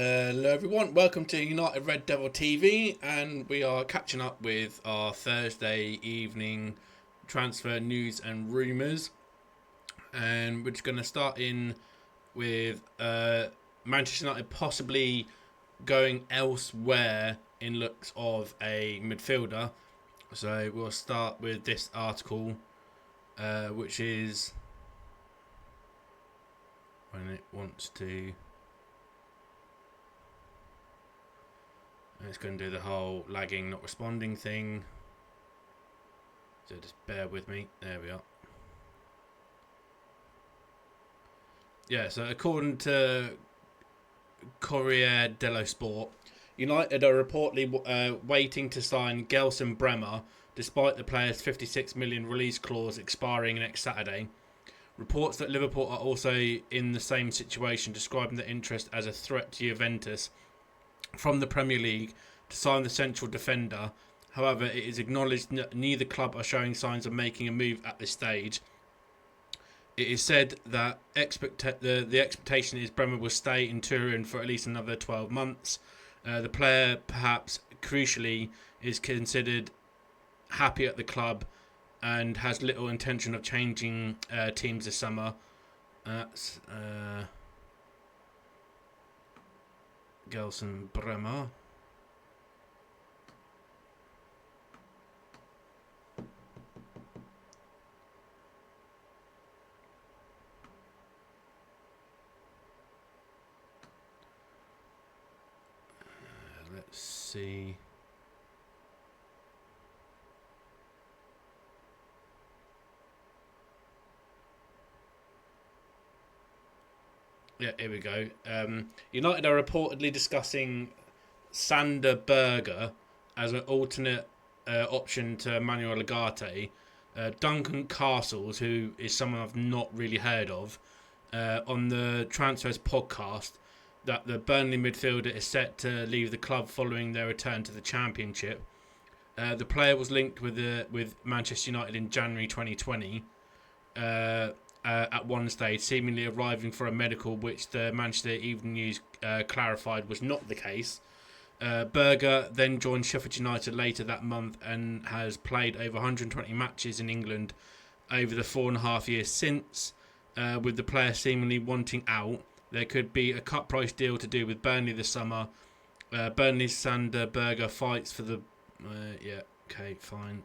Hello everyone, welcome to United Red Devil TV, and we are catching up with our Thursday evening transfer news and rumours. And we're just going to start in with Manchester United possibly going elsewhere in looks of a midfielder. So we'll start with this article, which is when it wants to. It's going to do the whole lagging, not responding thing. So just bear with me. There we are. Yeah, so according to Corriere dello Sport, United are reportedly waiting to sign Gelson Bremer, despite the player's 56 million release clause expiring next Saturday. Reports that Liverpool are also in the same situation, describing their interest as a threat to Juventus from the Premier League to sign the central defender. However, it is acknowledged that neither club are showing signs of making a move at this stage. It is said that the expectation is Bremer will stay in Turin for at least another 12 months. The player, perhaps crucially, is considered happy at the club and has little intention of changing teams this summer. That's Gelson Bremer. Let's see. Yeah, here we go. United are reportedly discussing Sander Berger as an alternate option to Manuel Urgate. Duncan Castles, who is someone I've not really heard of, on the Transfers podcast, that the Burnley midfielder is set to leave the club following their return to the Championship. The player was linked with Manchester United in January 2020. At one stage, seemingly arriving for a medical, which the Manchester Evening News clarified was not the case. Berger then joined Sheffield United later that month and has played over 120 matches in England over the 4.5 years since. With the player seemingly wanting out, there could be a cut price deal to do with Burnley this summer. Burnley's Sander Berger fights for the... yeah, okay, fine.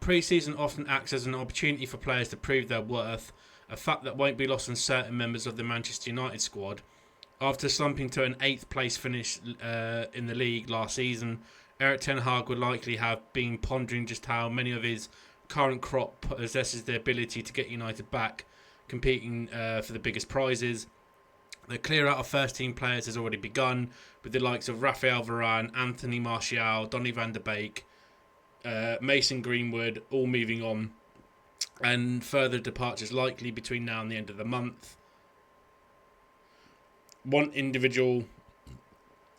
Pre-season often acts as an opportunity for players to prove their worth, a fact that won't be lost on certain members of the Manchester United squad. After slumping to an 8th place finish in the league last season, Erik ten Hag would likely have been pondering just how many of his current crop possesses the ability to get United back competing for the biggest prizes. The clear out of first team players has already begun, with the likes of Raphael Varane, Anthony Martial, Donny van de Beek, Mason Greenwood all moving on, and further departures likely between now and the end of the month. One individual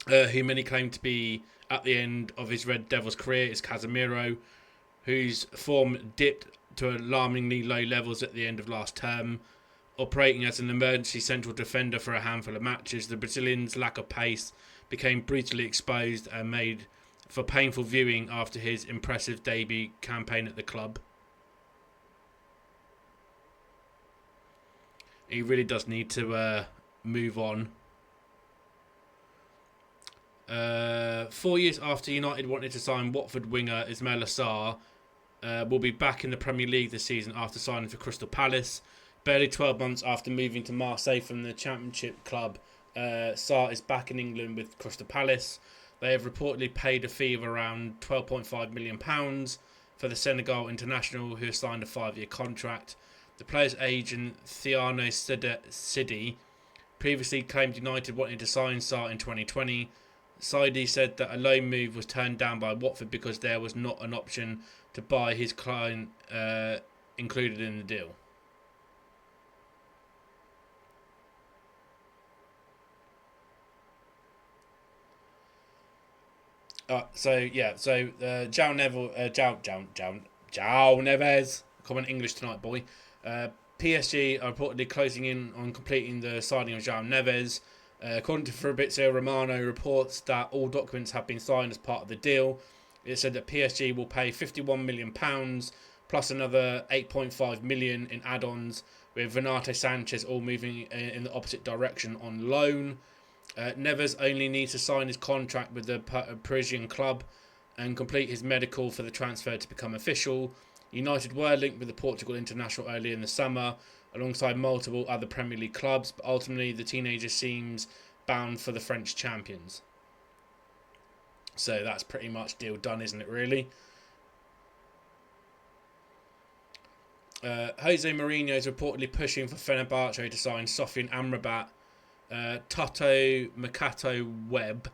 who many claim to be at the end of his Red Devils career is Casemiro, whose form dipped to alarmingly low levels at the end of last term. Operating as an emergency central defender for a handful of matches, the Brazilian's lack of pace became brutally exposed and made for painful viewing after his impressive debut campaign at the club. He really does need to move on. 4 years after United wanted to sign Watford winger Ismaila Sarr, will be back in the Premier League this season after signing for Crystal Palace. Barely 12 months after moving to Marseille from the Championship club, Sarr is back in England with Crystal Palace. They have reportedly paid a fee of around £12.5 million for the Senegal international, who has signed a 5-year contract. The player's agent, Thiano Sidi, previously claimed United wanted to sign Sarr in 2020. Sidi said that a loan move was turned down by Watford because there was not an option to buy his client included in the deal. So João Neves, Common English tonight, boy. PSG are reportedly closing in on completing the signing of João Neves. According to Fabrizio, Romano reports that all documents have been signed as part of the deal. It said that PSG will pay £51 million plus another £8.5 million in add-ons, with Renato Sanchez all moving in the opposite direction on loan. Neves only needs to sign his contract with the Parisian club and complete his medical for the transfer to become official. United were linked with the Portugal international earlier in the summer, alongside multiple other Premier League clubs, but ultimately the teenager seems bound for the French champions. So that's pretty much deal done, isn't it, really? Jose Mourinho is reportedly pushing for Fenerbahce to sign Sofian Amrabat. Toto Mercato Web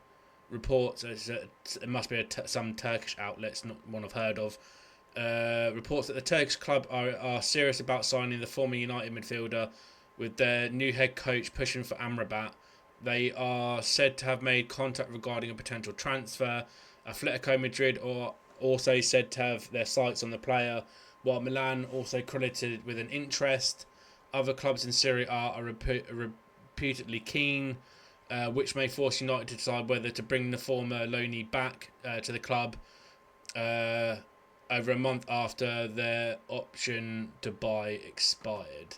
reports, it must be some Turkish outlets, not one I've heard of, reports that the Turkish club are serious about signing the former United midfielder, with their new head coach pushing for Amrabat. They are said to have made contact regarding a potential transfer. Atletico Madrid are also said to have their sights on the player, while Milan also credited with an interest. Other clubs in Serie A are reputedly keen, which may force United to decide whether to bring the former loanee back to the club over a month after their option to buy expired.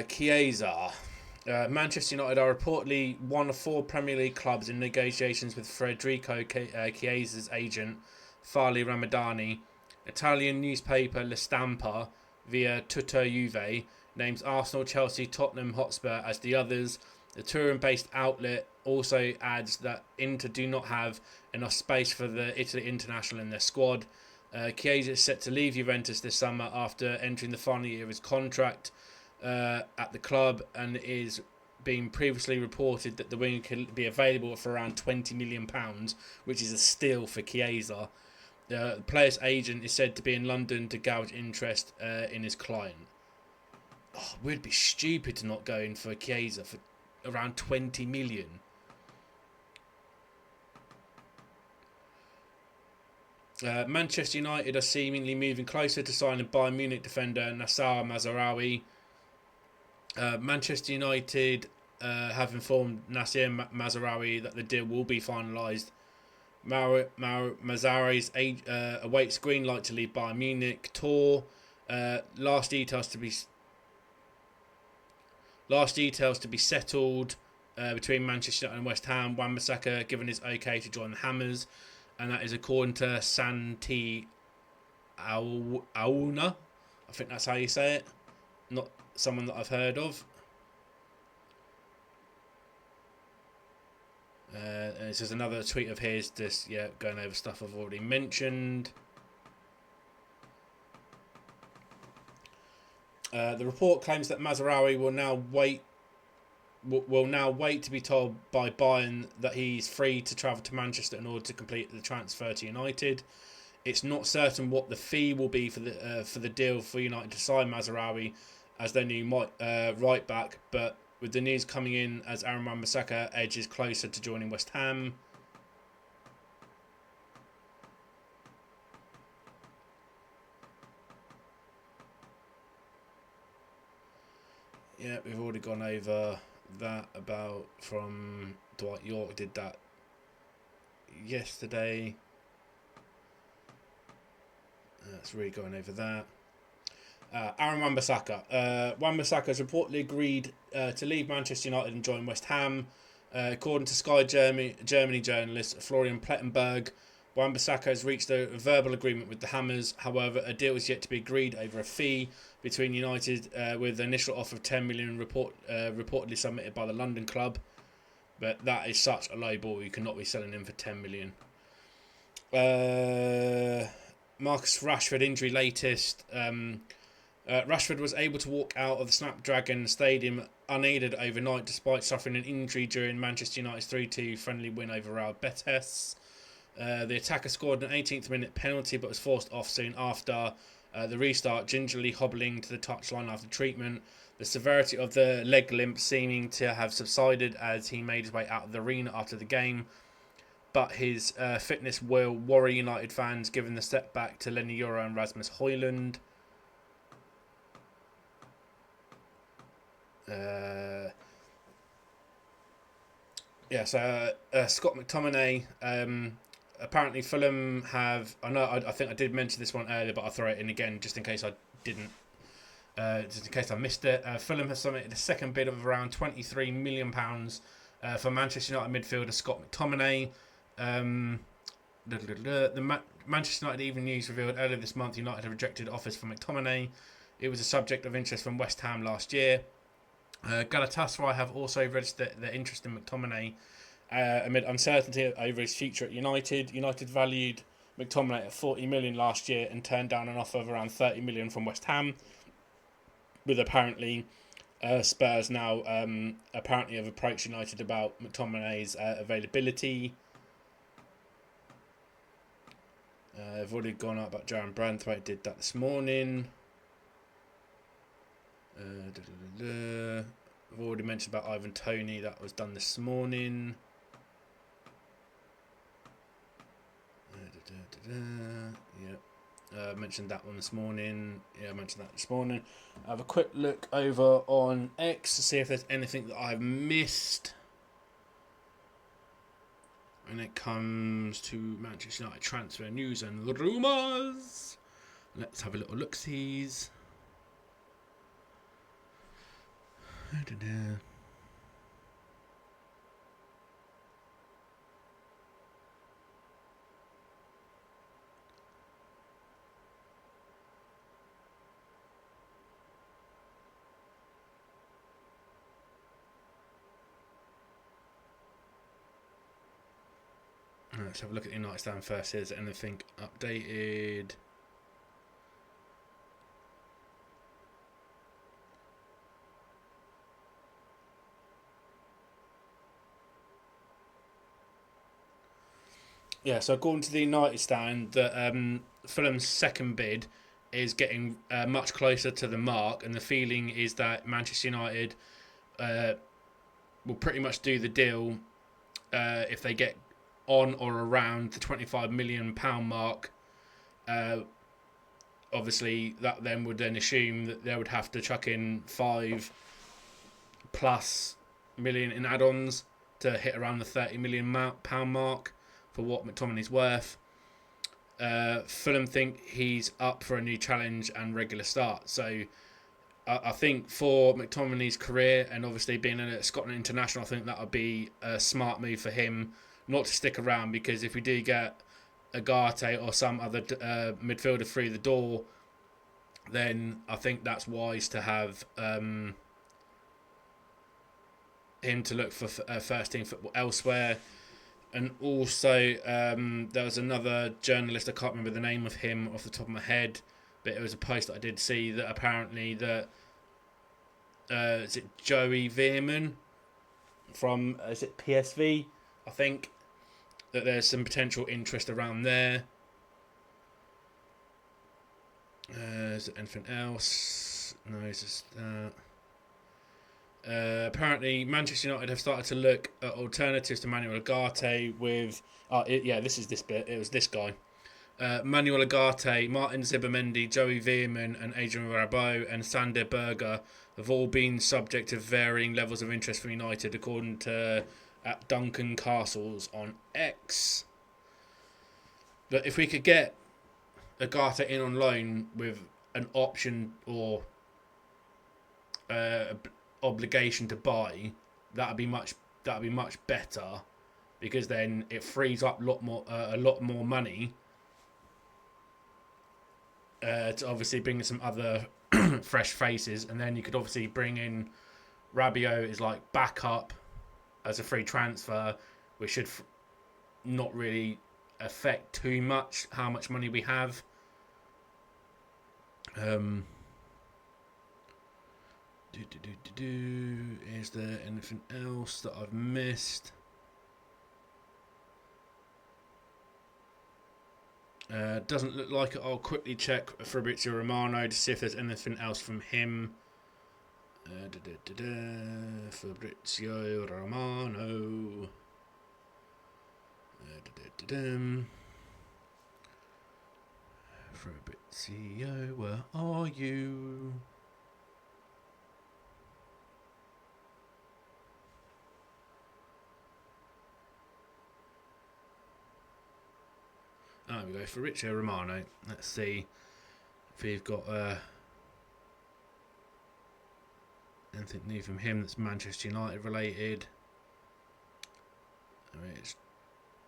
Chiesa. Manchester United are reportedly one of 4 Premier League clubs in negotiations with Federico Chiesa's agent, Farli Ramadani. Italian newspaper La Stampa, via Tutto Juve, names Arsenal, Chelsea, Tottenham Hotspur as the others. The Turin-based outlet also adds that Inter do not have enough space for the Italy international in their squad. Chiesa is set to leave Juventus this summer after entering the final year of his contract at the club, and is being previously reported that the winger can be available for around £20 million, which is a steal for Chiesa. The player's agent is said to be in London to gauge interest in his client. We'd be stupid to not go in for Chiesa for around 20 million. Manchester United are seemingly moving closer to signing Bayern Munich defender Nassar Mazraoui. Manchester United have informed Nassir Mazraoui that the deal will be finalised. Mazraoui's awaits green light to leave Bayern Munich tour. Last details to be settled between Manchester United and West Ham. Wan-Bissaka given his okay to join the Hammers, and that is according to Santi Auna. I think that's how you say it. Not someone that I've heard of. And this is another tweet of his, just going over stuff I've already mentioned. The report claims that Mazraoui will now wait to be told by Bayern that he's free to travel to Manchester in order to complete the transfer to United. It's not certain what the fee will be for the deal for United to sign Mazraoui as their new right back, but with the news coming in as Aaron Wan-Bissaka edges closer to joining West Ham. Yeah, we've already gone over that from Dwight York, did that yesterday. That's really going over that. Aaron Wan-Bissaka. Wan-Bissaka has reportedly agreed to leave Manchester United and join West Ham. According to Sky Germany journalist Florian Plettenberg, Wan-Bissaka has reached a verbal agreement with the Hammers. However, a deal is yet to be agreed over a fee between United, with an initial offer of $10 million reportedly submitted by the London club. But that is such a low ball, you cannot be selling him for $10 million. Marcus Rashford injury latest. Rashford was able to walk out of the Snapdragon Stadium unaided overnight despite suffering an injury during Manchester United's 3-2 friendly win over Real Betis. The attacker scored an 18th minute penalty but was forced off soon after the restart, gingerly hobbling to the touchline after treatment. The severity of the leg limp seeming to have subsided as he made his way out of the arena after the game. but his fitness will worry United fans given the setback to Lenny Yoro and Rasmus Højlund. Scott Mctominay. Apparently, Fulham have. I think I did mention this one earlier, but I'll throw it in again just in case I didn't. Just in case I missed it. Fulham has submitted a second bid of around £23 million for Manchester United midfielder Scott McTominay. Manchester United Evening News revealed earlier this month United have rejected offers for McTominay. It was a subject of interest from West Ham last year. Galatasaray have also registered their interest in McTominay amid uncertainty over his future at United. United valued McTominay at £40 million last year and turned down an offer of around £30 million from West Ham, with apparently Spurs now apparently have approached United about McTominay's availability. I've already gone up about Jaron Branthwaite, did that this morning. I've already mentioned about Ivan Toney, that was done this morning. I mentioned that one this morning. Yeah, I mentioned that this morning. I have a quick look over on X to see if there's anything that I've missed when it comes to Manchester United transfer news and rumours. Let's have a little look-sees. Let's have a look at the United stand first. Is anything updated? Yeah, so according to the United stand, that Fulham's second bid is getting much closer to the mark, and the feeling is that Manchester United will pretty much do the deal if they get on or around the £25 million mark. Obviously, that then would then assume that they would have to chuck in £5+ million in add-ons to hit around the £30 million mark for what McTominay's worth. Fulham think he's up for a new challenge and regular start. So I think for McTominay's career and obviously being a Scotland international, I think that would be a smart move for him not to stick around, because if we do get Urgate or some other midfielder through the door, then I think that's wise to have him to look for first team football elsewhere. And also there was another journalist, I can't remember the name of him off the top of my head, but it was a post that I did see that apparently that is it Joey Veerman from is it PSV, I think, that there's some potential interest around there. Is there anything else? No, it's just that. Apparently, Manchester United have started to look at alternatives to Manuel Urgate with... this is this bit. It was this guy. Manuel Urgate, Martin Zubemendi, Joey Veerman and Adrian Rabiot and Sander Berger have all been subject to varying levels of interest from United, according to at Duncan Castles on X. But if we could get Urgate in on loan with an option or obligation to buy, that'd be much better, because then it frees up a lot more money to obviously bring in some other fresh faces, and then you could obviously bring in Rabiot as like backup as a free transfer, which should not really affect too much how much money we have. Is there anything else that I've missed? Doesn't look like it. I'll quickly check Fabrizio Romano to see if there's anything else from him. Fabrizio Romano. Fabrizio, where are you? There we go, Fabrizio Romano. Let's see if we've got anything new from him that's Manchester United related. I mean, it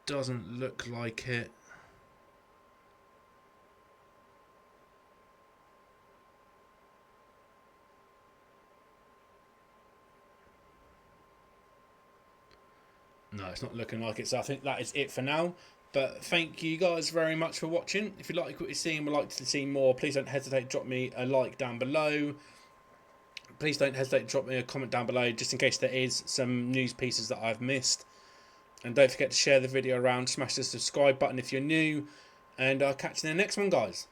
doesn't look like it. No, it's not looking like it, so I think that is it for now. But thank you guys very much for watching. If you like what you're seeing and would like to see more, please don't hesitate to drop me a like down below. Please don't hesitate to drop me a comment down below, just in case there is some news pieces that I've missed. And don't forget to share the video around, smash the subscribe button if you're new. And I'll catch you in the next one, guys.